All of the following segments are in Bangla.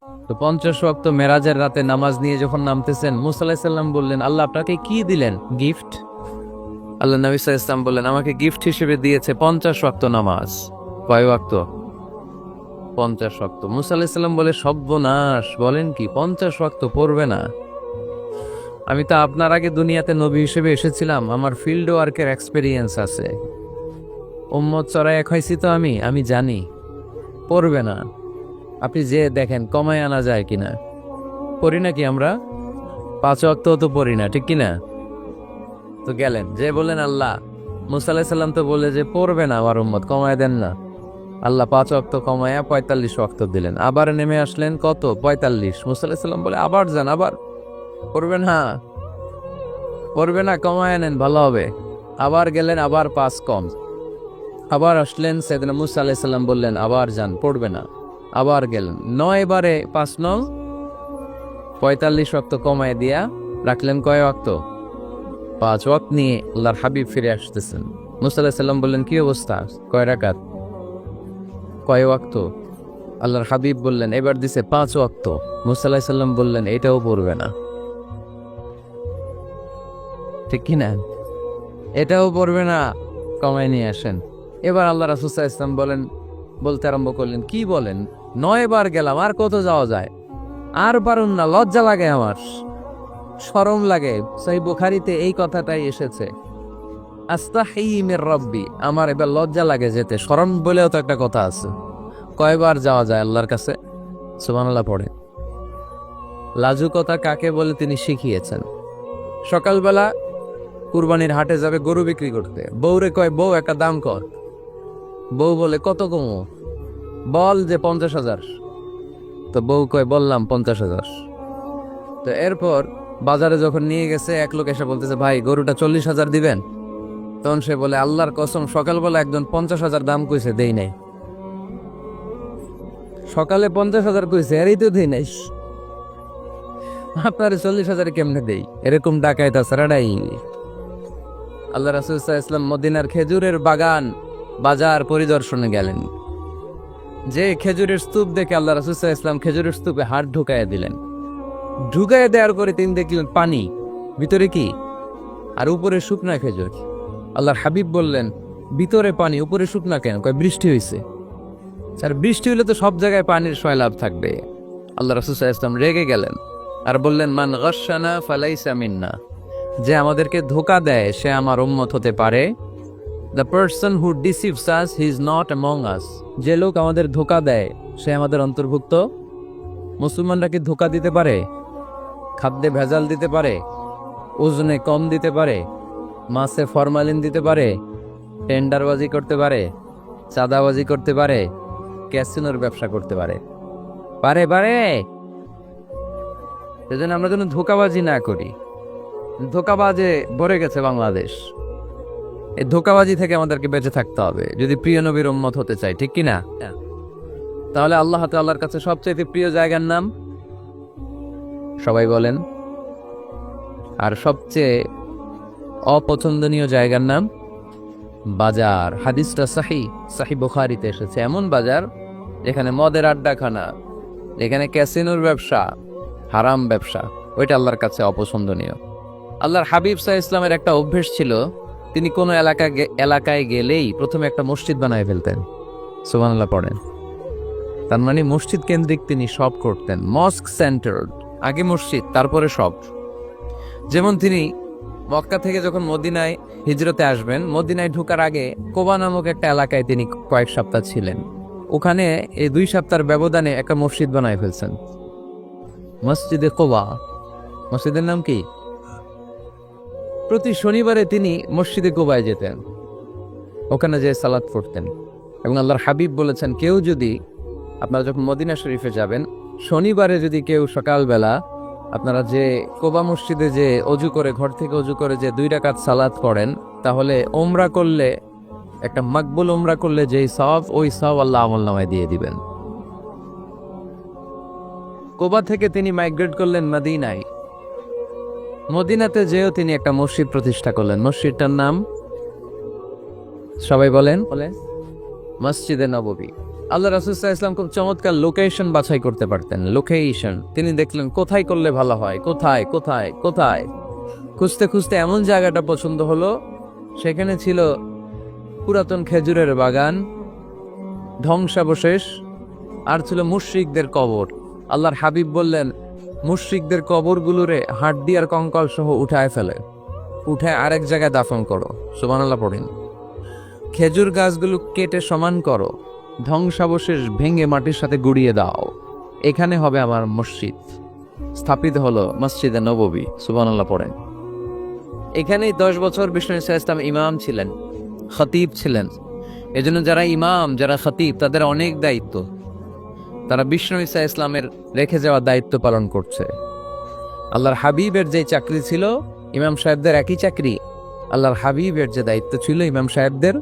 তো 50 ওয়াক্ত মেরাজের রাতে নামাজ নিয়ে যখন নামতেছেন, মুসা আলাইহিস সালাম বললেন, আল্লাহ আপনাকে কি দিলেন গিফট? আল্লাহ নবী সাল্লাল্লাহু আলাইহি ওয়াসাল্লাম বললেন, আমাকে গিফট হিসেবে দিয়েছে 50 ওয়াক্ত নামাজ। কয় ওয়াক্ত? 50 ওয়াক্ত। মুসা আলাইহিস সালাম বলে, সর্বনাশ, বলেন কি 50 ওয়াক্ত পড়বে না? আমি তো আপনার আগে দুনিয়াতে নবী হিসেবে এসেছিলাম, আমার ফিল্ড ওয়ার্কের এক্সপেরিয়েন্স আছে, উম্মত চড়াই খাইছি তো আমি জানি পড়বে না। আপনি যে দেখেন কমায় আনা যায় কিনা। পড়ি না কি আমরা? 5 ওয়াক্ত তো পড়ি না, ঠিক কিনা? তো গেলেন যে বললেন, আল্লাহ মুসা আলাইহিস সালাম তো বলে যে পড়বে না আমার উম্মত, কমায় দেন না। আল্লাহ 5 ওয়াক্ত কমায়া 45 ওয়াক্ত দিলেন। আবার নেমে আসলেন কত? 45। মুসা আলাইহিস সালাম বলে, আবার যান, আবার পড়বেন? হ্যাঁ পড়বে না, কমায় নেন, ভালো হবে। আবার গেলেন, আবার 5 কম। আবার আসলেন, সাইয়েদনা মুসা আলাইহিস সালাম বললেন, আবার যান, পড়বে না। আবার গেলেন, 9 বারে 5 নং 45 ওয়াক্ত কমায় দিয়া রাখলেন কয় ওয়াক্ত? 5 ওয়াক্ত নিয়ে আল্লাহর হাবিব ফিরে আসতেছেন। মুসা আলাইহিস সালাম বললেন, কি অবস্থা, কয় রাকাত, কয় ওয়াক্ত? আল্লাহর হাবিব বললেন, এবার দিছে 5 ওয়াক্ত। মুসা আলাইহিস সালাম বললেন, এটাও পড়বে না, ঠিক কিনা? এটাও পড়বে না, কমায় নিয়ে আসেন। এবার আল্লাহ রাসূল সাল্লাল্লাহু আলাইহি ওয়াসাল্লাম বলতে আরম্ভ করলেন, কি বলেন, 9 বার গেলাম, আর কত যাওয়া যায়? আর পারুন না, লজ্জা লাগে, আমার শরম লাগে। সহিহ বুখারীতে এই কথাটাই এসেছে, আস্তাহি মির রাব্বি, আমার এবার লজ্জা লাগে যেতে। শরম বলেও তো একটা কথা আছে। কয়বার যাওয়া যায় আল্লাহর কাছে? সুবহানাল্লাহ পড়ে। লাজুকতা কাকে বলে তিনি শিখিয়েছেন। সকালবেলা কুরবানির হাটে যাবে গরু বিক্রি করতে, বউরে কয়, বউ একটা দাম কর। বউ বলে, কত কমো? বল যে 50,000। তো বউ কয়, বললাম 50,000। তো এরপর বাজারে যখন নিয়ে গেছে, এক লোক এসে বলতেছে, ভাই গরুটা 40,000 দিবেন? তখন সে বলে, আল্লাহর কসম, সকালবেলা একজন 50,000 দাম কইছে, দেই নাই। সকালে 50,000 কইছে, এরই তো দেই নাই, আপনার 40,000 কেমনে দেই? এরকম ডাকাইত আছে রাডাই। আল্লাহ রাসূল সাল্লাল্লাহু আলাইহি ওয়াসাল্লাম মদিনার খেজুরের বাগান বাজার পরিদর্শনে গেলেন। যে খেজুরের স্তূপ দেখে আল্লাহ রাসূল সাল্লাল্লাহু আলাইহি ওয়াসাল্লাম খেজুরের স্তূপে হাত ঢুকাইয়া দিলেন। ঢুকাইয়া দেওয়ার পরে তিনি দেখলেন পানি, ভিতরে কি? আর উপরে শুকনা খেজুর। আল্লাহর হাবিব বললেন, ভিতরে পানি, উপরে শুকনা কেন? কয়, বৃষ্টি হয়েছে। স্যার, বৃষ্টি হইলে তো সব জায়গায় পানির সয়লাভ থাকবে। আল্লাহ রাসূল সাল্লাল্লাহু আলাইহি ওয়াসাল্লাম রেগে গেলেন আর বললেন, মান গাশশানা ফালাইসা মিন্না, যে আমাদেরকে ধোঁকা দেয় সে আমার উম্মত হতে পারে। The person who deceives us he is not among আস, যে লোক আমাদের ধোঁকা দেয় সে আমাদের অন্তর্ভুক্ত। মুসলমানরা কি ধোঁকা দিতে পারে? খাদ্যে ভেজাল দিতে পারে? ওজনে কম দিতে পারে? মাছে ফরমালিন দিতে পারে? টেন্ডারবাজি করতে পারে? চাঁদাবাজি করতে পারে? ক্যাসিনোর ব্যবসা করতে পারে? পারে পারে। সেজন্য আমরা যেন ধোঁকাবাজি না করি। ধোঁকাবাজে ভরে গেছে বাংলাদেশ। এই ধোঁকাবাজি থেকে আমাদেরকে বেঁচে থাকতে হবে যদি প্রিয় নবীর উম্মত হতে চাই, ঠিক কিনা? তাহলে আল্লাহ তাআলার কাছে সবচেয়ে প্রিয় জায়গার নাম সবাই বলেন। আর সবচেয়ে অপছন্দনীয় জায়গার নাম বাজার। হাদিসটা সহিহ বুখারীতে এসেছে। এমন বাজার যেখানে মদের আড্ডাখানা, যেখানে ক্যাসিনোর ব্যবসা, হারাম ব্যবসা, ওইটা আল্লাহর কাছে অপছন্দনীয়। আল্লাহর হাবিব সাল্লাল্লাহু আলাইহি ওয়াসাল্লামের একটা অভ্যেস ছিল, তিনি কোনো এলাকায় গেলেই প্রথমে একটা মসজিদ বানায় ফেলতেন। সুবহানাল্লাহ পড়েন। তার মানে মসজিদ কেন্দ্রিক তিনি সব করতেন। মস্ক সেন্টার্ড, আগে মসজিদ তারপরে সব। যেমন তিনি মক্কা থেকে যখন মদিনায় হিজরতে আসবেন, মদিনায় ঢোকার আগে কোবা নামক একটা এলাকায় তিনি কয়েক সপ্তাহ ছিলেন। ওখানে এই 2 সপ্তাহের ব্যবধানে একটা মসজিদ বানায় ফেলছেন, মসজিদে কোবা। মসজিদের নাম কি? প্রতি শনিবারে তিনি মসজিদে কোবায় যেতেন, ওখানে যে সালাত পড়তেন। এবং আল্লাহর হাবিব বলেছেন, কেউ যদি, আপনারা যখন মদিনা শরীফে যাবেন, শনিবারে যদি কেউ সকালবেলা আপনারা যে কোবা মসজিদে যে অজু করে, ঘর থেকে অজু করে যে 2 রাকাত সালাত পড়েন, তাহলে ওমরা করলে, একটা মাকবুল ওমরা করলে যেই সওয়াব, ওই সওয়াব আল্লাহ আমলনামায় দিয়ে দিবেন। কোবা থেকে তিনি মাইগ্রেট করলেন মদিনায়। মদিনাতে যেও তিনি একটা মসজিদ প্রতিষ্ঠা করলেন। মসজিদটার নাম সবাই বলেন, মসজিদে নববী। আল্লাহ রাসূল সাল্লাল্লাহু আলাইহি ওয়াসাল্লাম খুব চমৎকার লোকেশন বাছাই করতে পারতেন। লোকেশন তিনি দেখলেন কোথায় করলে ভালো হয়, কোথায় কোথায় কোথায়, খুঁজতে খুঁজতে এমন জায়গাটা পছন্দ হলো, সেখানে ছিল পুরাতন খেজুরের বাগান, ধ্বংসাবশেষ, আর ছিল মুশরিকদের কবর। আল্লাহর হাবিব বললেন, মুশরিকদের কবরগুলোরে হাড্ডি আর কঙ্কাল সহ উঠায় ফেলে, উঠায় আরেক জায়গায় দাফন করো। সুবহানাল্লাহ পড়েন। খেজুর গাছগুলো কেটে সমান করো, ধ্বংসাবশেষ ভেঙে মাটির সাথে গুড়িয়ে দাও, এখানে হবে আমার মসজিদ। স্থাপিত হলো মসজিদে নববী। সুবহানাল্লাহ পড়েন। এখানেই 10 বছর বিষ্ণু ইসলাম ইমাম ছিলেন, খতিব ছিলেন। এজন্য যারা ইমাম, যারা খতিব, তাদের অনেক দায়িত্ব। তারা বিষ্ণু ইসলামের রেখে যাওয়া দায়িত্ব পালন করছে। আল্লাহর হাবিবের যে চাকরি ছিল, ইমাম সাহেবদের একই চাকরি। আল্লাহর হাবিবের যে দায়িত্ব ছিল, ইমাম সাহেবদের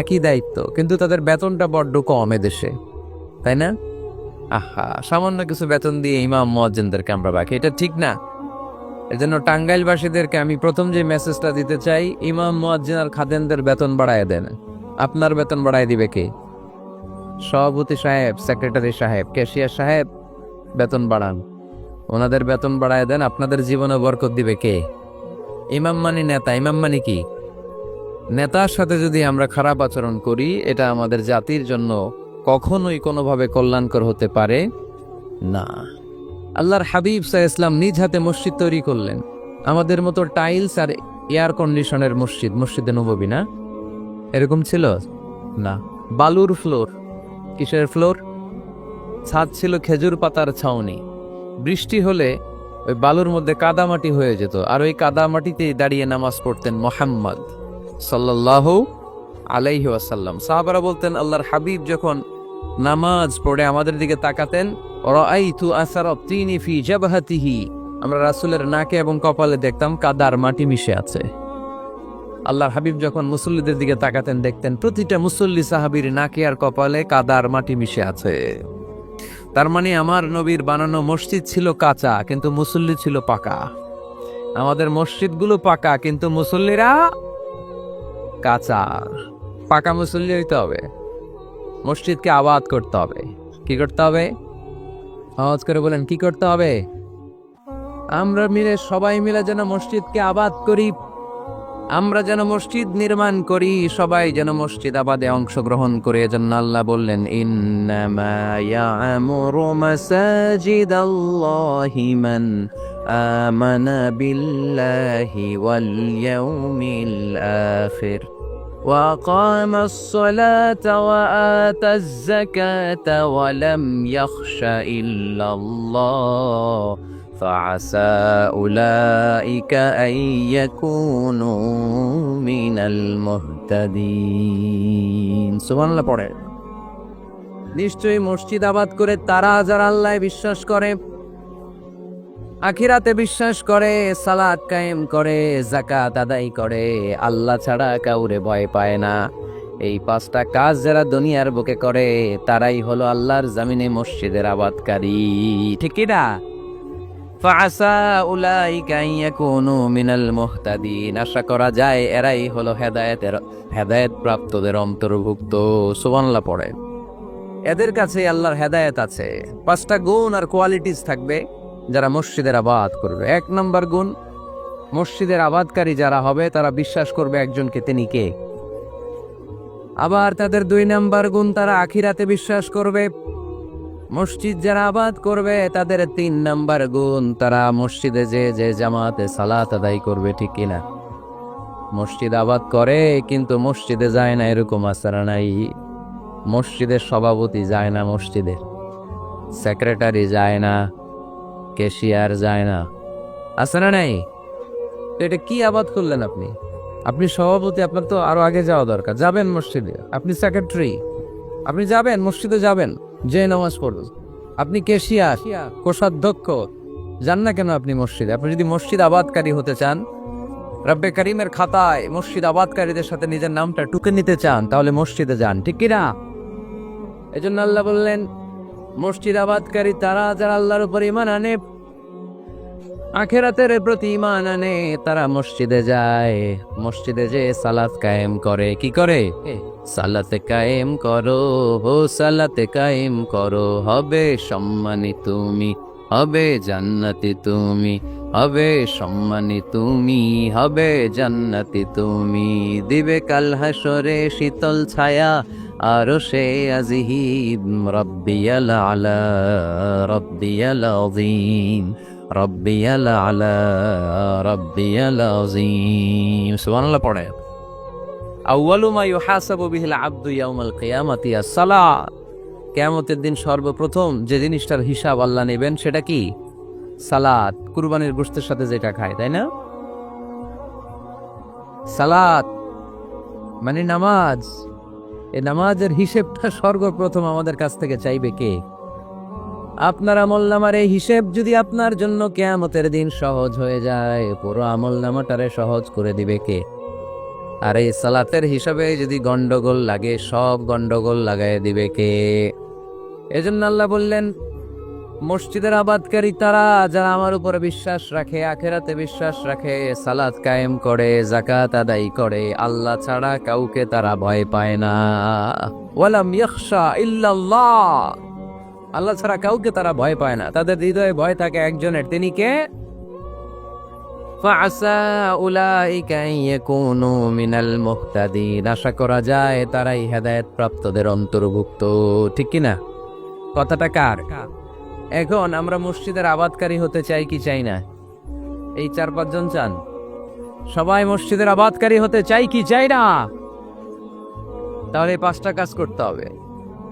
একই দায়িত্ব, কিন্তু তাদের বেতনটা বড্ড কম এদেশে, তাই না? আহা, সামান্য কিছু বেতন দিয়ে ইমাম মুয়াজ্জিনদেরকে আমরা বাকি, এটা ঠিক না। এজন্য টাঙ্গাইলবাসীদেরকে আমি প্রথম যে মেসেজটা দিতে চাই, ইমাম মুয়াজ্জিন আর খাদেমদের বেতন বাড়ায় দেন। আপনার বেতন বাড়ায় দিবে কে? সভাপতি সাহেব, সেক্রেটারি সাহেব, ক্যাশিয়ার সাহেব, বেতন বাড়ান, ওনাদের বেতন বাড়ায় দেন। আপনাদের জীবনে বরকত দিবে কে? ইমাম মানে নেতা। ইমাম মানে কি? নেতার সাথে যদি আমরা খারাপ আচরণ করি, এটা আমাদের জাতির জন্য কখনোই কোনোভাবে কল্যাণকর হতে পারে না। আল্লাহর হাবিব সাল্লাল্লাহু আলাইহি ওয়াসাল্লাম নিজ হাতে মসজিদ তৈরি করলেন। আমাদের মতো টাইলস আর এয়ার কন্ডিশনের মসজিদ, মসজিদে নববী না, এরকম ছিল না। বালুর ফ্লোর। কিসের ফ্লোর? ছাদ ছিল খেজুর পাতার ছাউনি। বৃষ্টি হলে ওই বালুর মধ্যে কাদামাটি হয়ে যেত, আর ওই কাদামাটিতেই দাঁড়িয়ে নামাজ পড়তেন মুহাম্মদ সাল্লাল্লাহু আলাইহি ওয়াসাল্লাম। সাহাবারা বলতেন, আল্লাহর হাবিব যখন নামাজ পড়ে আমাদের দিকে তাকাতেন, রাআইতু আসারা তিনি ফি জাবহাতিহি, আমরা রাসূলের নাকে এবং কপালে দেখতাম কাদার মাটি মিশে আছে। আল্লাহর হাবিব যখন মুসল্লিদের দিকে তাকাতেন, দেখতেন প্রতিটা মুসল্লি সাহাবীর নাকে আর কপালে কাদার মাটি মিশে আছে। তার মানে আমার নবীর বানানো মসজিদ ছিল কাঁচা, কিন্তু মুসল্লি ছিল পাকা। আমাদের মসজিদগুলো পাকা, কিন্তু মুসল্লিরা কাঁচা। পাকা মুসল্লি হইতে হবে, মসজিদকে আবাদ করতে হবে। কি করতে হবে? আওয়াজ করে বলেন, কি করতে হবে? আমরা মিলে, সবাই মিলে যেন মসজিদকে আবাদ করি, আমরা যেন মসজিদ নির্মাণ করি, সবাই যেন মসজিদ আবাদে অংশগ্রহণ করে। এজন্য আল্লাহ বললেন, ইন্নামা ইয়া'মুরু মাসাজিদাল্লাহি মান আমানা বিল্লাহি ওয়াল ইয়াউমিল আখির ওয়া আকামাস সালাতা ওয়া আতাজ যাকাতা ওয়া লাম ইয়াখশা ইল্লাল্লাহ فعسى أولئك أن يكونوا من المهتدين। সুবহানাল্লাহ পড়ে। নিশ্চয়ই মসজিদ আবাদ করে তারা যারা আল্লাহয় বিশ্বাস করে, আখিরাতে বিশ্বাস করে, সালাত কায়েম করে, যাকাত আদায় করে, আল্লাহ ছাড়া কাউরে ভয় পায় না, এই 5টা কাজ যারা দুনিয়ার বুকে করে, তারাই হলো আল্লাহর জমিনে মসজিদের আবাদকারী। ঠিক কি না? ফাআসা উলাইকা আন ইয়াকুনু মিনাল মুহতাদিন, আশা করা যায় এরাই হলো হেদায়েত প্রাপ্তদের অন্তর্ভুক্ত। সুবহানাল্লাহ পড়ে। এদের কাছে আল্লাহর হেদায়েত আছে। 5টা গুণ আর কোয়ালিটিস থাকবে যারা মসজিদের আবাদ করবে। 1 নম্বর গুণ, মসজিদের আবাদকারী যারা হবে তারা বিশ্বাস করবে একজনকে, তিনি কে। আবার তাদের 2 নম্বর গুণ, তারা আখিরাতে বিশ্বাস করবে। মসজিদ যারা আবাদ করবে তাদের 3 নম্বর গুণ, তারা মসজিদে যে জামাতে সালাত আদায় করবে। ঠিক কিনা? মসজিদ আবাদ করে কিন্তু মসজিদে যায় না, এরকম আসারা নাই। মসজিদের সভাপতি যায় না, মসজিদের সেক্রেটারি যায় না, ক্যাশিয়ার যায় না, আসারা নাই। তো এটা কি আবাদ করলেন আপনি? আপনি সভাপতি, আপনার তো আরো আগে যাওয়া দরকার। যাবেন মসজিদে, আপনি সেক্রেটারি, আপনি যাবেন মসজিদে, যাবেন যে নামাজ পড়ুন। আপনি ক্যাশিয়ার, কোষাধ্যক্ষ, যান না কেন আপনি মসজিদে? আপনি যদি মসজিদ আবাদকারী হতে চান, রব্বে কারিমের খাতায় মসজিদ আবাদকারীদের সাথে নিজের নামটা টুকে নিতে চান, তাহলে মসজিদে যান। ঠিক কিনা? এজন্য আল্লাহ বললেন, মসজিদ আবাদকারী তারা যারা আল্লাহর উপর ঈমান আনে, আখিরাতের প্রতি ঈমান আনে, তারা মসজিদে যায়, মসজিদে যে সালাত কায়েম করে। কি করে? সালাতে কায়েম করো, ও সালাতে কায়েম করো, হবে সম্মানী তুমি, হবে জান্নাতি তুমি, হবে সম্মানী তুমি, হবে জান্নাতি তুমি। দিবে কাল হাসরে শীতল ছায়া, আরো সে আজিহিম, রব্বিয়াল আলা, রব্বিয়াল আযীম, রব্বিয়াল আলা, রব্বিয়াল আযীম। সুবহানাল্লাহ পড়ে। আউয়ালু মা ইউহাসাবু বিহিল আবদু ইয়াউমাল কিয়ামাতি আস-সালাত। কিয়ামতের দিন সর্বপ্রথম যে জিনিসটার হিসাব আল্লাহ নেবেন সেটা কি? সালাত। কুরবানির গোশতের সাথে যেটা খায়, তাই না? সালাত মানে নামাজ। এই নামাজের হিসেবটা সর্বপ্রথম আমাদের কাছ থেকে চাইবে কে? আপনার আমলনামার এই হিসেব যদি আপনার জন্য কিয়ামতের দিন সহজ হয়ে যায়, পুরো আমলনামাটারে সহজ করে দিবে কে? আর এই সালাতের হিসাবে যদি গন্ডগোল লাগে, সব গন্ডগোল লাগায় দিবে কে? এজন্য আল্লাহ বললেন, মসজিদের আবাদকারী তারা যারা আমার উপরে বিশ্বাস রাখে, আখিরাতে বিশ্বাস রাখে, সালাত কায়েম করে, যাকাত আদায় করে, আল্লাহ ছাড়া কাউকে তারা ভয় পায় না। ওয়ালাম ইয়াখশা ইল্লাল্লাহ, আল্লাহ ছাড়া কাউকে তারা ভয় পায় না। তাদের হৃদয়ে ভয় থাকে একজনের, তিনি কে? ফাআসা উলাইকা আন ইয়াকুনু মিনাল মুহতাদিন। আশা করা যায় তারাই হেদায়েত প্রাপ্তদের অন্তর্ভুক্ত। ঠিক কি না? কথাটা কার? এখন আমরা মসজিদের আবাদকারী হতে চাই কি চাই না? এই 4-5 জন চান? সবাই মসজিদের আবাদকারী হতে চাই কি চাই না? তাহলে 5টা কাজ করতে হবে।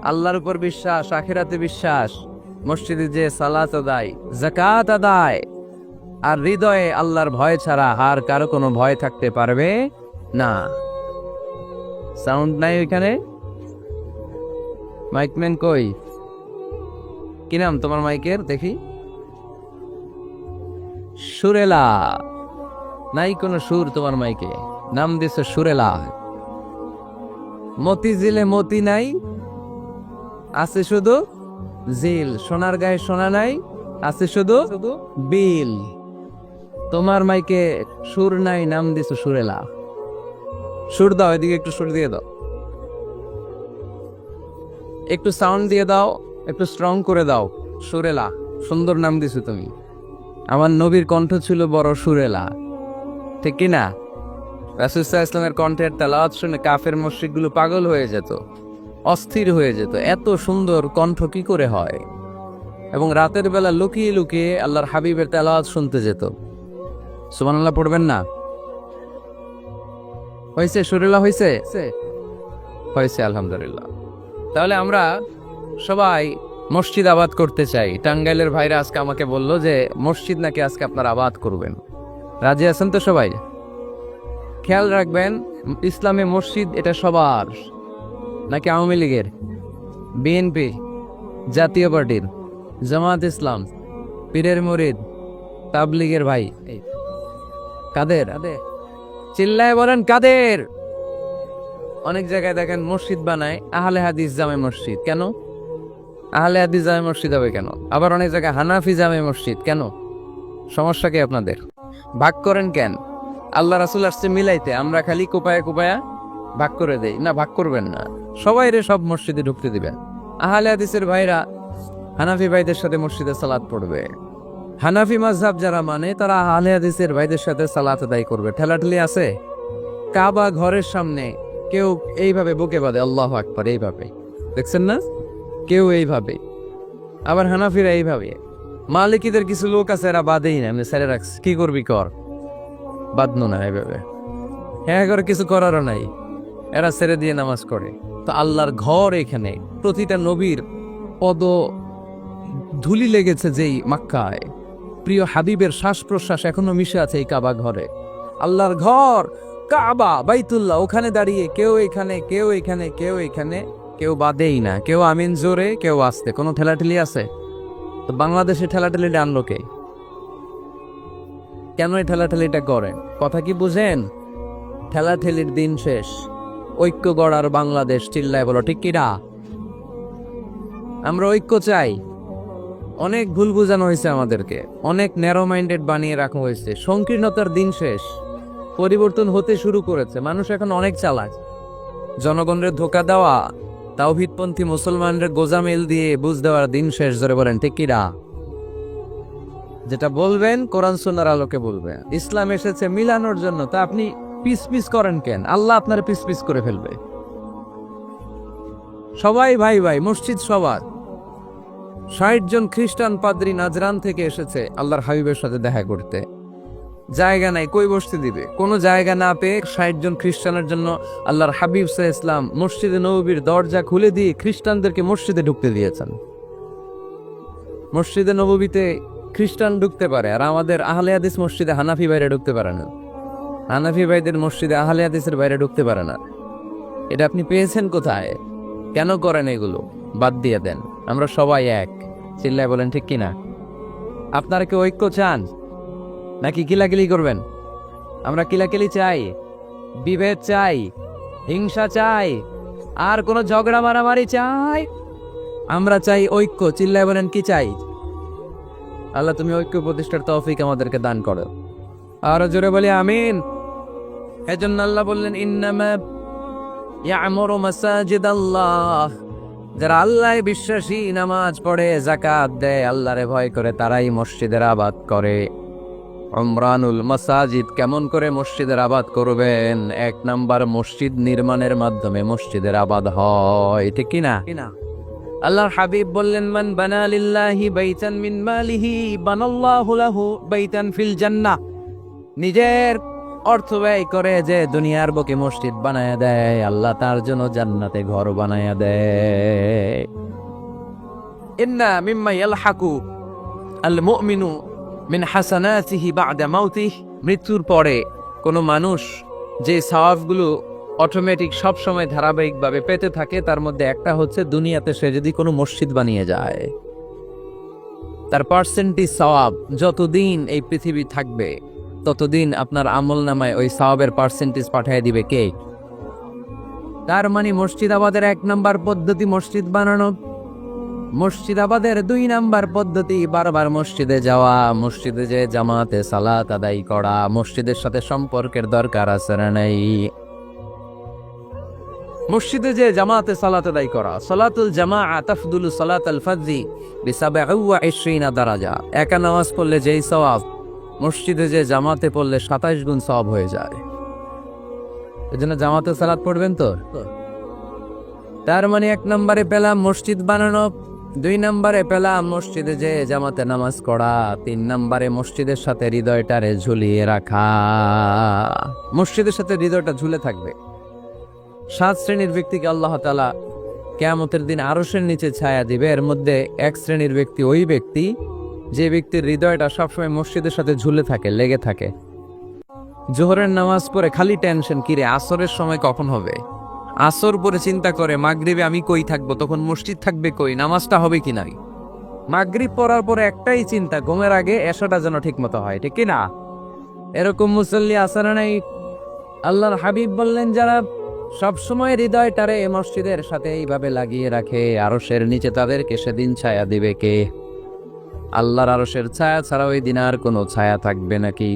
আল্লাহর উপর বিশ্বাস, আখিরাতে বিশ্বাস, মসজিদে যে সালাত আদায়, যাকাত আদায়, আর হৃদয়ে আল্লাহর ভয় ছাড়া আর কারো কোনো ভয় থাকতে পারবে না। সাউন্ড নাই ওইখানে? মাইকম্যান কই? কি নাম তোমার মাইকের দেখি? সুরেলা। নাই কোনো সুর তোমার মাইকে, নাম দিছে সুরেলা। মতিঝিলে মতি নাই, আছে শুধু জিল। সোনার গায়ে সোনা নাই, আছে শুধু বিল। তোমার মাইকে সুর নাই, নাম দিছো সুরেলা। সুর দাও, এদিকে একটু সুর দিয়ে দাও, একটু সাউন্ড দিয়ে দাও, একটু স্ট্রং করে দাও। সুরেলা, সুন্দর নাম দিছো তুমি। আমার নবীর কণ্ঠ ছিল বড় সুরেলা, ঠিক কি না? রাসূল সাল্লাল্লাহু আলাইহি ওয়াসাল্লামের কণ্ঠের তেলাওয়াত শুনে কাফের মুশরিকগুলো পাগল হয়ে যেত, অস্থির হয়ে যেত, এত সুন্দর কণ্ঠ কি করে হয়। এবং রাতের বেলা লুকিয়ে লুকিয়ে আল্লাহর হাবিবের তেলাওয়াত শুনতে যেত। সুবহানাল্লাহ পড়বেন না? হয়েছে? সুরেলা হয়েছে? হয়েছে, আলহামদুলিল্লাহ। তাহলে আমরা সবাই মসজিদ আবাদ করতে চাই। টাঙ্গাইলের ভাইরা আজকে আমাকে বললো যে মসজিদ নাকি আজকে আপনারা আবাদ করবেন। রাজি আছেন তো সবাই? খেয়াল রাখবেন, ইসলামে মসজিদ এটা সবার নাকি আওয়ামী লীগের, বিএনপি, জাতীয় পার্টির, জামাত ইসলাম, পীরের মুরিদ, তাবলীগের ভাই? কাদের? চিল্লায় বলেন কাদের? অনেক জায়গায় দেখেন মসজিদ বানায় আহলে হাদিস জামে মসজিদ। কেন আহলে হাদিস জামে মসজিদ হবে কেন? আবার অনেক জায়গায় হানাফি জামে মসজিদ। কেন? সমস্যা কি আপনাদের? ভাগ করেন কেন? আল্লাহ রাসূল আসছে মিলাইতে, আমরা খালি কোপায়া কোপায়া ভাগ করে দেই না। ভাগ করবেন না, সবাই রে সব মসজিদে ঢুকতে দিবেন। আহলে হাদিসের ভাইরা হানাফি ভাইদের সাথে মসজিদে সালাত পড়বে। হানাফি মাযহাব যারা মানে তারা আহলে হাদিসের ভাইদের সাথে সালাত আদায় করবে। ঠেলাঠেলি আছে? কাবা ঘরের সামনে কেউ এইভাবে বুকে বাঁধে, আল্লাহু আকবার, এইভাবে দেখছেন না? কেউ এইভাবে, আবার হানাফিরা এইভাবে। মালিকিদের কিছু লোক আছে এরা বাঁধেই না, এমনি ছেড়ে রাখছে। কি করবি কর, বাঁধনো না এইভাবে। হ্যাঁ করে কিছু করারও নাই, এরা ছেড়ে দিয়ে নামাজ করে। তো আল্লাহর ঘর এখানে, প্রতিটা নবীর পদ ধুলি লেগেছে যেই মাক্কায়, প্রিয় হাবিবের শ্বাস প্রশ্বাস এখনো মিশে আছে এই কাবা ঘরে। আল্লাহর ঘর কাবা বাইতুল্লাহ, ওখানে দাঁড়িয়ে কেউ এখানে, কেউ এখানে, কেউ এখানে, কেউ বাদেই না। কেউ আমিন জোরে, কেউ আসতে। কোনো ঠেলাঠেলি আছে? তো বাংলাদেশে ঠেলাঠেলিটা আনলো কে? কেন এই ঠেলাঠেলিটা করেন? কথা কি বুঝেন? ঠেলাঠেলির দিন শেষ, ঐক্য গড়ার বাংলাদেশ। চিল্লায় বলো ঠিক কিনা? আমরা ঐক্য চাই, অনেক ভুল বোঝানো হয়েছে আমাদেরকে, অনেক ন্যারো মাইন্ডেড বানিয়ে রাখা হয়েছে। সংকীর্ণতার দিন শেষ, পরিবর্তন হতে শুরু করেছে। মানুষ এখন অনেক চালাক। জনগণের ধোকা দেওয়া, তাওহীদপন্থী মুসলমানদের গোজামিল দিয়ে বুঝ দেওয়ার দিন শেষ। ধরে বলেন ঠিক কিনা? যেটা বলবেন কোরআন সুন্নাহর আলোকে বলবেন। ইসলাম এসেছে মিলানোর জন্য, তা আপনি পিস পিস করেন কেন? আল্লাহ আপনার পিস পিস করে ফেলবে। সবাই ভাই ভাই, মসজিদ সবার। ৬০ জন খ্রিস্টান পাদ্রী নাজরান থেকে এসেছে আল্লাহর হাবিবের সাথে দেখা করতে। জায়গা নাই, কই বসতে দিবে? কোনো জায়গা না পেয়ে ৬০ জন খ্রিস্টানের জন্য আল্লাহর হাবিব সাল্লাল্লাহু আলাইহি ওয়াসাল্লাম মসজিদে নববীর দরজা খুলে দিয়ে খ্রিস্টানদেরকে মসজিদে ঢুকতে দিয়েছেন। মসজিদে নববীতে খ্রিস্টান ঢুকতে পারে, আর আমাদের আহলে হাদিস মসজিদে হানাফি বাইরে ঢুকতে পারে না। হানাফি ভাইদের মসজিদে আহলে হাদিসের বাইরে ঢুকতে পারে না। এটা আপনি পেয়েছেন কোথায়? কেন করেন এগুলো? বাদ দিয়ে দেন। আমরা সবাই এক। চিল্লায় বলেন ঠিক কিনা? আপনারা কি ঐক্য চান নাকি কিলাকিলি করবেন? আমরা কিলাকিলি চাই, বিভেদ চাই, হিংসা চাই, আর কোন ঝগড়া মারামারি চাই? আমরা চাই ঐক্য। চিল্লায় বলেন কি চাই? আল্লাহ তুমি ঐক্য প্রতিষ্ঠার তৌফিক আমাদেরকে দান করো। আর জোরে বলি আমিন। এজন্য আল্লাহ বললেন ইন্নামা ইয়ামুরু মাসাজিদাল্লাহ, যারা আল্লাহ বিশ্বাসী, নামাজ পড়ে, যাকাত দেয়, আল্লাহরে ভয় করে, তারাই মসজিদের আবাদ করে। উমরানুল মাসাজিদ, কেমন করে মসজিদের আবাদ করবেন? ১ নাম্বার, মসজিদ নির্মাণের মাধ্যমে মসজিদের আবাদ হয়। ঠিক কিনা? আল্লাহর হাবিব বললেন মান বানা লিল্লাহি বাইতান মিন মালিহি বানাল্লাহু লাহু বাইতান ফিল জান্নাহ। নিজের অর্থ ব্যয় করে যে দুনিয়ার বুকে মসজিদ বানায়া দেয়, আল্লাহ তার জন্য জান্নাতে ঘর বানায়া দেয়। ইন্না মিম্মা ইয়ালহাকু আল মুমিনু মিন হাসানাতিহি বা'দা মাউতিহি, মৃত্যুর পরে কোনো মানুষ যে সওয়াবগুলো অটোমেটিক সব সময় ধারাবাহিকভাবে পেতে থাকে, তার মধ্যে একটা হচ্ছে দুনিয়াতে সে যদি কোনো মসজিদ বানিয়ে যায়, তার পার্সেন্টেজ সওয়াব যতদিন এই পৃথিবী থাকবে ততদিন আপনার আমল নামায় ওই সওয়াবের পার্সেন্টেজ পাঠিয়ে দিবে কে? তার মানে মসজিদ আবাদের ১ নাম্বার পদ্ধতি মসজিদ বানানো। মসজিদ আবাদের ২ নাম্বার পদ্ধতি বারবার মসজিদে যাওয়া, মসজিদে যে জামাতে সালাত আদায় করা। মসজিদের সাথে সম্পর্কের দরকার আছে না নাই? মসজিদে যে জামাতে সালাত আদায় করা। সালাতুল জামাআ তাফদুলু সালাতাল ফাজরি বি২৭ দারাজা। একা নামাজ পড়লে যেই সওয়াব, মসজিদে যে জামাতে পড়লে ২৭ গুণ সওয়াব হয়ে যায়। এজন্য জামাতে সালাত পড়বেন তো। তার মানে ১ নম্বরে পেলাম মসজিদ বানানো, ২ নম্বরে পেলাম মসজিদে যে জামাতে নামাজ পড়া, ৩ নম্বরে মসজিদের সাথে হৃদয়টারে ঝুলিয়ে রাখা। মসজিদের সাথে হৃদয়টা ঝুলে থাকবে। ৭ শ্রেণীর ব্যক্তিকে আল্লাহ তাআলা কিয়ামতের দিন আরশের নিচে ছায়া দিবে। এর মধ্যে ১ শ্রেণীর ব্যক্তি ওই ব্যক্তি যে ব্যক্তির হৃদয়টা সবসময় মসজিদের সাথে ঝুলে থাকে, লেগে থাকে। জোহরের নামাজ পড়ে খালি টেনশন, কিরে আসরের সময় কখন হবে। আসর পরে চিন্তা করে মাগরিবে আমি কই থাকবো, তখন মসজিদ থাকবে কই, নামাজটা হবে কি নাই। মাগরিব পড়ার পরে একটাই চিন্তা, ঘুমের আগে এশাটা যেন ঠিক মতো হয়। ঠিক কিনা? এরকম মুসল্লি আছে না নাই? আল্লাহর হাবিব বললেন যারা সবসময় হৃদয়টারে মসজিদের সাথে এইভাবে লাগিয়ে রাখে, আরশের নিচে তাদেরকে সেদিন ছায়া দিবে কে? আল্লাহর আরশের ছায়া ছাড়া ওই দিন আর কোনো ছায়া থাকবে নাকি?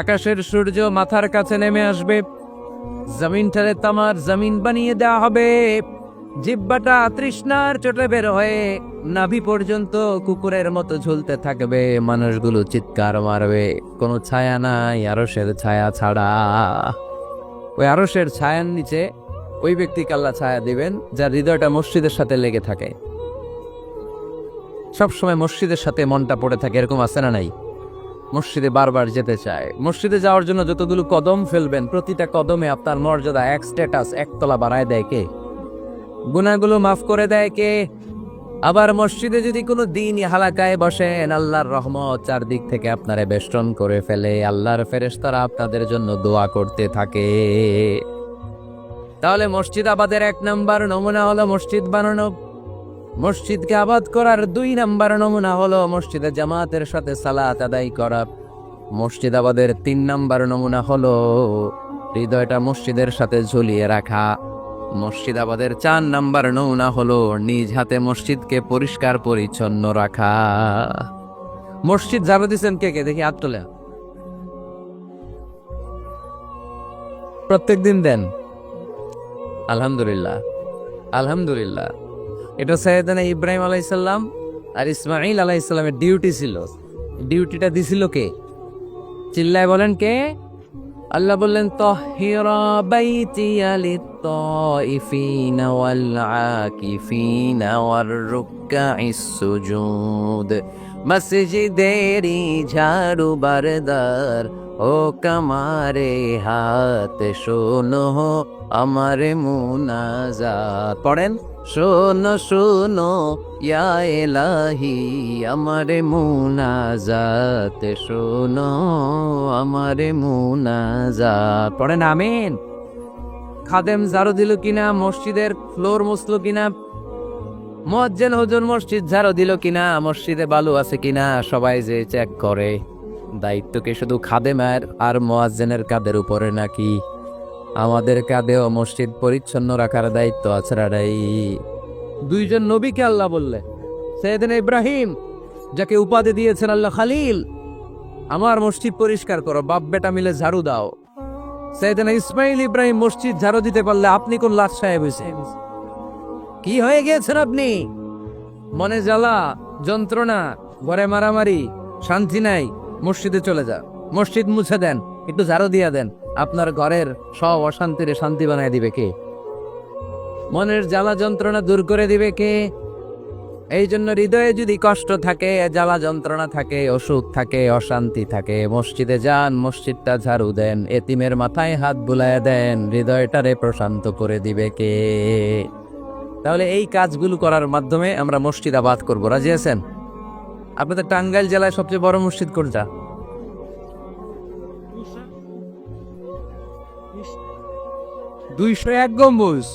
আকাশের সূর্য মাথার কাছে নেমে আসবে, জমিনটারে তামার জমিন বানিয়ে দেওয়া হবে। জিহ্বাটা তৃষ্ণার চোটে বের হয়ে নাভি পর্যন্ত কুকুরের মতো ঝুলতে থাকবে। মানুষগুলো চিৎকার মারবে, কোনো ছায়া নাই আরশের ছায়া ছাড়া। ওই আরশের ছায়ার নিচে ওই ব্যক্তিকে আল্লাহ ছায়া দিবেন যার হৃদয়টা মসজিদের সাথে লেগে থাকে, সবসময় মসজিদের সাথে মনটা পড়ে থাকে। এরকম আছে না নাই? মসজিদে বারবার যেতে চায়। মসজিদে যাওয়ার জন্য যতগুলো কদম ফেলবেন, প্রতিটা কদমে আপনার মর্যাদা ১ স্ট্যাটাস ১ তলা বাড়ায় দেয় কে? গুনাহগুলো মাফ করে দেয় কে? আবার মসজিদে যদি কোনো দিনই হালাকায় বসেন, আল্লাহর রহমত চারদিক থেকে আপনারে বেষ্টন করে ফেলে। আল্লাহর ফেরেশতারা আপনাদের জন্য দোয়া করতে থাকে। তাহলে মসজিদ আবাদের ১ নাম্বার নমুনা হলো মসজিদ বানানো। মসজিদকে আবাদ করার ২ নাম্বার নমুনা হলো মসজিদে জামাতের সাথে সালাত আদায় করা। মসজিদ আবাদের ৩ নাম্বার নমুনা হলো হৃদয়টা মসজিদের সাথে ঝুলিয়ে রাখা। মুর্শিদাবাদের 4 নাম্বার নমুনা হলো নিজ হাতে মসজিদকে পরিষ্কার পরিচ্ছন্ন রাখা। মসজিদ ঝাড়ু দিচ্ছেন কে কে দেখি হাত তোলে। প্রত্যেকদিন দেন? আলহামদুলিল্লাহ, আলহামদুলিল্লাহ। এটা সাইয়েদনা ইব্রাহিম আলাইহিসসালাম আর ইসমাঈল আলাইহিসসালামের ডিউটি ছিল। ডিউটিটা দিছিল কে? চিল্লায় বলেন কে? আল্লাহ বললেন তাহিরা বাইতিয়া লিত-তাইফিনা ওয়াল আকিফিনা ওয়ার রুকআইস সুজুদ। মসজিদেরি ঝাড়ু বারদার ও কামারে হাত শোনো আমার মুনাজাত। পড়েন, শোনো শোনো ইয়া ইলাহি আমার মুনাজাত, শোনো আমার মুনাজাত। পড়েন আমিন। খাদেম ঝাড়ু দিল কিনা, মসজিদের ফ্লোর মুছলো কিনা, মুয়াজ্জিন হুজুর মসজিদ ঝাড়ু দিল কিনা, মসজিদে বালু আছে কিনা, সবাই যে চেক করে। দায়িত্ব কি শুধু খাদেমের আর মুয়াজ্জিনের কাঁধের উপরে নাকি আমাদের কাঁধেও মসজিদ পরিচ্ছন্ন রাখার দায়িত্ব আছে? রাই দুইজন নবীকে আল্লাহ বললে, সাইয়েদনা ইব্রাহিম যাকে উপাধি দিয়েছেন আল্লাহ খালিল, আমার মসজিদ পরিষ্কার করো, বাপ বেটা মিলে ঝাড়ু দাও। সাইয়েদনা ইসমাইল ইব্রাহিম মসজিদ ঝাড়ু দিতে পারলে আপনি কোন লাট সাহেব হয়েছেন? কি হয়ে গিয়েছেন আপনি? মনে জ্বালা, যন্ত্রণা, ঘরে মারামারি, শান্তি নাই, মসজিদে চলে যা, মসজিদ মুছে দেন, একটু ঝাড়ু দিয়া দেন। আপনার ঘরের সব অশান্তিরে শান্তি বানায় দিবে কে? মনের জ্বালা যন্ত্রণা দূর করে দিবে কে? এই জন্য হৃদয়ে যদি কষ্ট থাকে, জ্বালা যন্ত্রণা থাকে, অসুখ থাকে, অশান্তি থাকে, মসজিদে যান, মসজিদটা ঝাড়ু দেন, এতিমের মাথায় হাত বুলায় দেন, হৃদয়টারে প্রশান্ত করে দিবে কে? তাহলে এই কাজগুলো করার মাধ্যমে আমরা মসজিদ আবাদ করবো। রাজি আছেন? আপনাদের টাঙ্গাইল জেলায় সবচেয়ে বড় মসজিদ কোনটা? 201 গম্বুজ।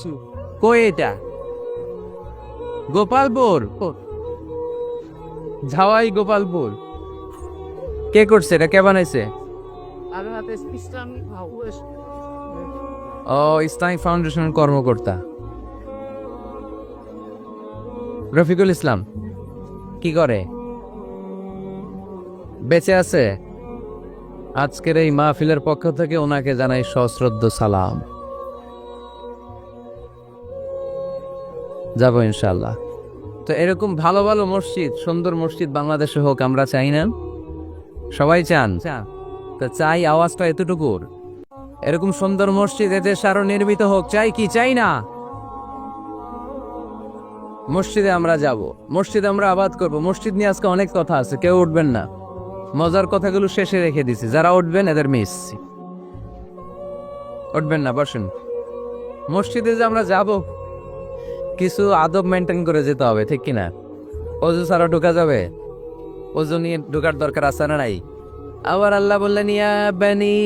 কই এটা? গোপালপুর। ঝাওয়াই গোপালপুর। কে করছে এটা? কে বানাইছে? ও, ইসলামিক ফাউন্ডেশনের কর্মকর্তা রফিকুল ইসলাম। কি করে? বেঁচে আছে? আজকের এই মাহফিলের পক্ষ থেকে ওনাকে জানাই সশ্রদ্ধ সালাম। যাব ইনশাআল্লাহ। তো এরকম ভালো ভালো মসজিদ, সুন্দর মসজিদ বাংলাদেশে হোক, আমরা চাই না? সবাই চান? তো চাই, আওয়াজটা এতটুকুর। এরকম সুন্দর মসজিদ এদেশে আরো নির্মিত হোক, চাই কি চাই না? মসজিদে আমরা যাব, মসজিদে আমরা আবাদ করব। মসজিদ নিয়ে আজকে অনেক কথা আছে, কেউ উঠবেন না। মজার কথাগুলো শেষে রেখে দিছি, যারা উঠবেন এদের মিস। উঠবেন না, বসেন। মসজিদে যে আমরা যাব, কিছু আদব মেনটেন করে যেতে হবে, ঠিক কিনা? অজু ছাড়া ঢোকা যাবে? অজু নিয়ে ঢোকার দরকার আছে না নাই? আবার আল্লাহ বললেন ইয়া বানি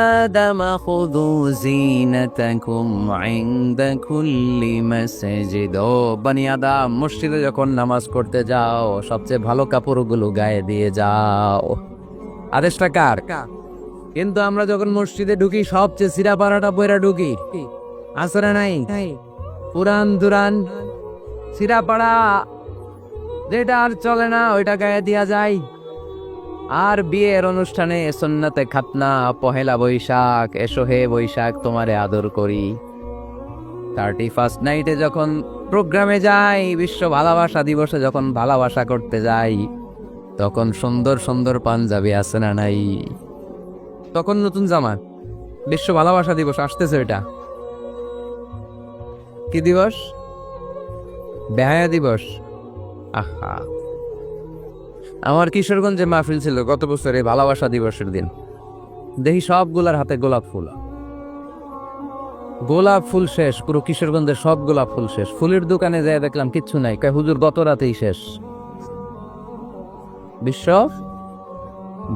আদম খুযু যিনাতাকুম ইনদা কুল্লি মাসজিদ। ও বানি আদম, মসজিদে যখন নামাজ পড়তে যাও সবচেয়ে ভালো কাপড়গুলো গায়ে দিয়ে যাও। আদেশটা কার? কিন্তু আমরা যখন মসজিদে ঢুকি সবচেয়ে সিরা পাড়াটা পয়রা ঢুকি, আসরে নাই পুরান দুরান সিরা পাড়া, যেটা আর চলে না ওইটা গায়ে দিয়া যায়। আর বিয়ের অনুষ্ঠানে সুন্নতে খাতনা, পহেলা বৈশাখ, এসো হে বৈশাখ তোমারে আদর করি, 31st নাইটে যখন প্রোগ্রামে যাই, বিশ্ব ভালোবাসা দিবসে যখন ভালোবাসা করতে যাই, তখন সুন্দর সুন্দর পাঞ্জাবি আছে না নাই? তখন নতুন জামা। বিশ্ব ভালোবাসা দিবস আসতেছে, এটা কি দিবস? বেহায়া দিবস। আহা, আমার কিশোরগঞ্জে মাহফিল ছিল গত বছরে ভালোবাসা দিবসের দিন। দেখি সবগুলার হাতে গোলাপ ফুল। গোলাপ ফুল শেষ, পুরো কিশোরগঞ্জের সব গোলাপ ফুল শেষ। ফুলের দোকানে যাই দেখলাম কিচ্ছু নাই, কয় হুজুর গত রাতেই শেষ। বিশ্ব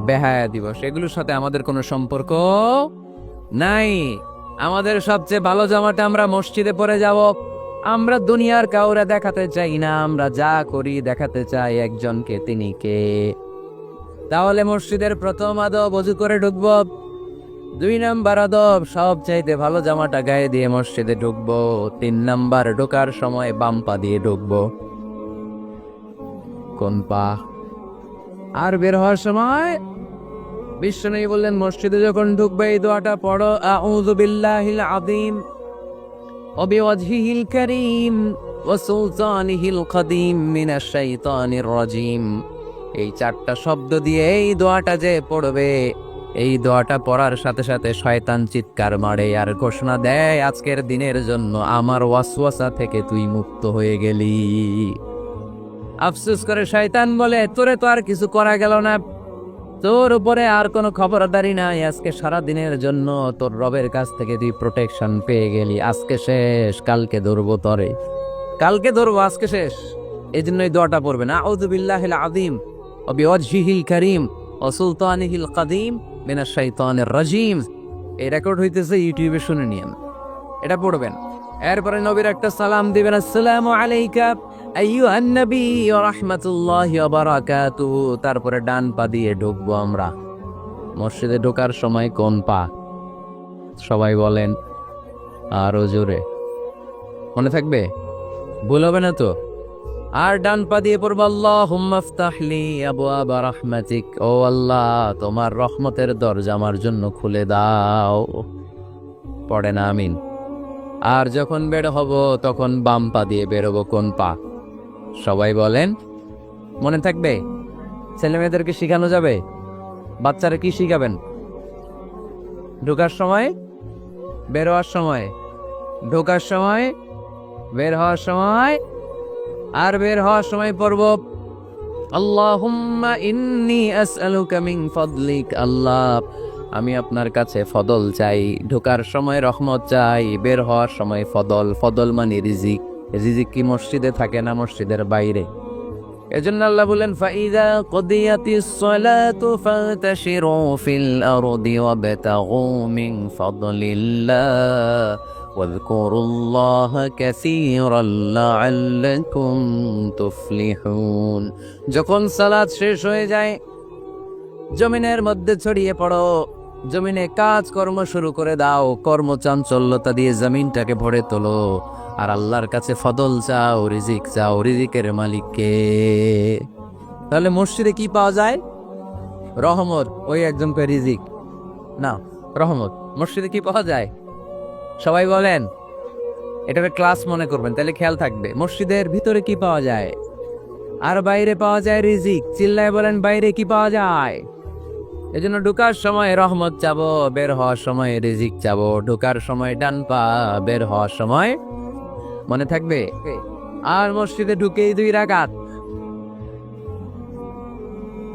বেহায়া দিবস, এগুলোর সাথে আমাদের কোনো সম্পর্ক নাই। আমাদের সবচেয়ে ভালো জামাটা আমরা মসজিদে পরে যাব। আমরা দুনিয়ার কাউরে দেখাতে চাই না, আমরা যা করি দেখাতে চাই একজনকে, তিনি কে? তাহলে মসজিদের প্রথম আদব, ওযু করে ঢুকবো, 2 নাম্বার আদব, সব চাইতে ভালো জামাটা গায়ে দিয়ে মসজিদে ঢুকবো। 3 নাম্বার, ঢোকার সময় বাম পা দিয়ে ঢুকবো। কোন পা? আর বের হওয়ার সময় বিশ্বনবী বললেন, মসজিদে যখন ঢুকবে এই দোয়াটা পড়ো, আউযু বিল্লাহিল আযীম ওয়া বিওয়াজহিল কারীম ওয়া সুলতানিহিল কাদীম মিনাশ শাইতানির রাজীম। এই 4টা শব্দ দিয়ে এই দোয়াটা যে পড়বে, এই দোয়াটা পড়ার সাথে সাথে শয়তান চিৎকার মারে আর ঘোষণা দেয়, আজকের দিনের জন্য আমার ওয়াসওয়াসা থেকে তুই মুক্ত হয়ে গেলি। আফসোস করে শয়তান বলে, তোরে তো আর কিছু করা গেল না, তোর উপরে আর কোনো খবরদারি নাই, আজকে সারা দিনের জন্য তোর রবের কাছ থেকে তুই প্রোটেকশন পেয়ে গেলি। আজকে শেষ, কালকে ধরবো তরে, কালকে ধরবো, আজকে শেষ। এই জন্যই দোয়াটা পড়বেন, আউযু বিল্লাহিল আযীম ওয়া বিওয়াজহিল কারীম ওয়া সুলতানিহিল কাদীম মিনাশ শাইতানির রাজীম। এই রেকর্ড হইতেছে, ইউটিউবে শুনে নিয়েন, এটা পড়বেন। এরপরে নবীর একটা সালাম দিবেন, আসসালামু আলাইকা আইয়ুহান নবী ওয়া রাহমাতুল্লাহি ওয়া বারাকাতুহু। তারপরে ডান পা দিয়ে ঢুকবো আমরা। মসজিদে ঢোকার সময় কোন পা? সবাই বলেন আরো জোরে, মনে থাকবে, ভুল হবে না তো? আর ডান পা দিয়ে পড়বো, আল্লাহুম্মা ইফতাহলি আবওয়াবা রাহমাতিক, ও আল্লাহ তোমার রহমতের দরজা আমার জন্য খুলে দাও। পড়ে না আমিন। আর যখন বের হব তখন বাম পা দিয়ে বেরোবো। কোন পা? সবাই বলেন, মনে থাকবে? ছেলে মেয়েদেরকে শিখানো যাবে? বাচ্চারা কি শিখাবেন? ঢোকার সময়, বের হওয়ার সময়, ঢোকার সময়, বের হওয়ার সময়, আর বের হওয়ার সময় পড়ব, আল্লাহুম্মা ইন্নী আসআলুকা মিন ফাদলিক, আল্লাহ আমি আপনার কাছে ফদল চাই। ঢোকার সময় রহমত চাই, বের হওয়ার সময় ফদল। ফদল মানে রিজিক। রিজিক কি মসজিদে থাকে না মসজিদের বাইরে? এজন্য আল্লাহ বলেন, ফাইযা কুদিয়াতিস সালাতু ফান্তাশিরু ফিল আরদি ওয়াবতাগু মিন ফাদলিল্লাহ ওয়াযকুরুল্লাহা কাসীরান লাআল্লাকুম তুফলিহুন। যখন সালাত শেষ হয়ে যায়, জমিনের মধ্যে ছড়িয়ে পড়ো, জমিনে কাজ কর্ম শুরু করে দাও, কর্মচাঞ্চল্যতা দিয়ে জমিনটাকে ভরে তোলো, আর আল্লাহর কাছে ফদল চাও, রিজিক চাও। রিজিকের মালিককে। তাহলে মসজিদে কি পাওয়া যায়? রহমত। ওই একজনকে রিজিক না, রহমত। মসজিদে কি পাওয়া যায়? সবাই বলেন, এটাকে ক্লাস মনে করবেন, তাহলে খেয়াল থাকবে। মসজিদের ভিতরে কি পাওয়া যায়? আর বাইরে পাওয়া যায় রিজিক। চিল্লায় বলেন, বাইরে কি পাওয়া যায়? এজন্য ঢোকার সময় রহমত চাবো, বের হওয়ার সময় রিজিক চাবো। ঢোকার সময় ডান পা, বের হওয়ার সময়, মনে থাকবে? আর মসজিদে ঢুকেই 2 রাকাত,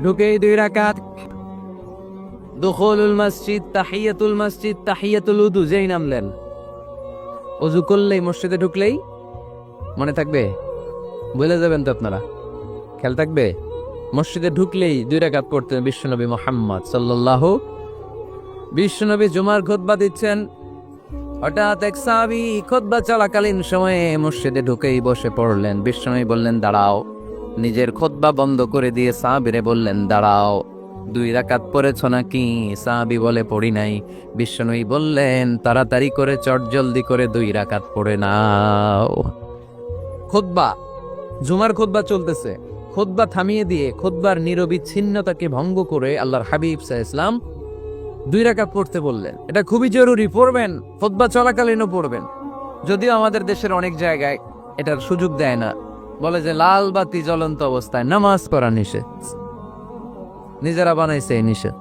ঢুকেই 2 রাকাত। দুখুলুল মসজিদ, তাহিয়াতুল মসজিদ, তাহিয়াতুল উযু, যেই নামলেন, ওযু করলেই, মসজিদে ঢুকলেই, মনে থাকবে? বলে যাবেন তো আপনারা, খেয়াল থাকবে? মসজিদে ঢুকলেই 2 রাকাত পড়তেন বিশ্বনবী মুহাম্মদ সাল্লাল্লাহু। বিশ্বনবী জুমার খুতবা দিচ্ছেন, হঠাৎ এক সাহাবী খুতবা চলাকালীন সময়ে মসজিদে ঢুকেই বসে পড়লেন। বিশ্বনবী বললেন, দাঁড়াও। নিজের খুতবা বন্ধ করে দিয়ে সাহাবীরে বললেন, দাঁড়াও, 2 রাকাত পড়েছ নাকি? সাহাবী বলে, পড়ি নাই। বিশ্বনবী বললেন, তাড়াতাড়ি করে চটজলদি করে 2 রাকাত পড়ে নাও। খুতবা, জুমার খুতবা চলতেছে, খুতবা থামিয়ে দিয়ে খুতবার নিরবিচ্ছিন্নতাকে ভঙ্গ করে আল্লাহর হাবিব সাল্লাল্লাহু আলাইহি ওয়াসাল্লাম 2 রাকাত পড়তে বললেন। এটা খুবই জরুরি, পড়বেন, খুতবা চলাকালীনও পড়বেন। যদিও আমাদের দেশের অনেক জায়গায় এটার সুযোগ দেয় না, বলে যে লাল বাতি জ্বলন্ত অবস্থায় নামাজ পড়া নিষেধ, নিজেরা বানাইছে এই নিষেধ।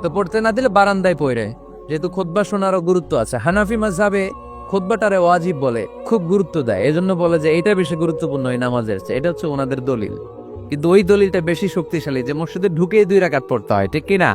তো পড়তে না দিলে বারান্দায় পড়ে, যেহেতু খুতবা শোনারও গুরুত্ব আছে। হানাফি মাযহাবে খুতবাটারে ওয়াজিব বলে, খুব গুরুত্ব দেয়। এজন্য বলে যে এটা বেশি গুরুত্বপূর্ণ এই নামাজের চেয়ে। এটা হচ্ছে ওনাদের দলিল, কিন্তু ওই দলিলটা বেশি শক্তিশালী যে মসজিদে ঢুকেই 2 রাকাত পড়তে হয়, ঠিক কিনা?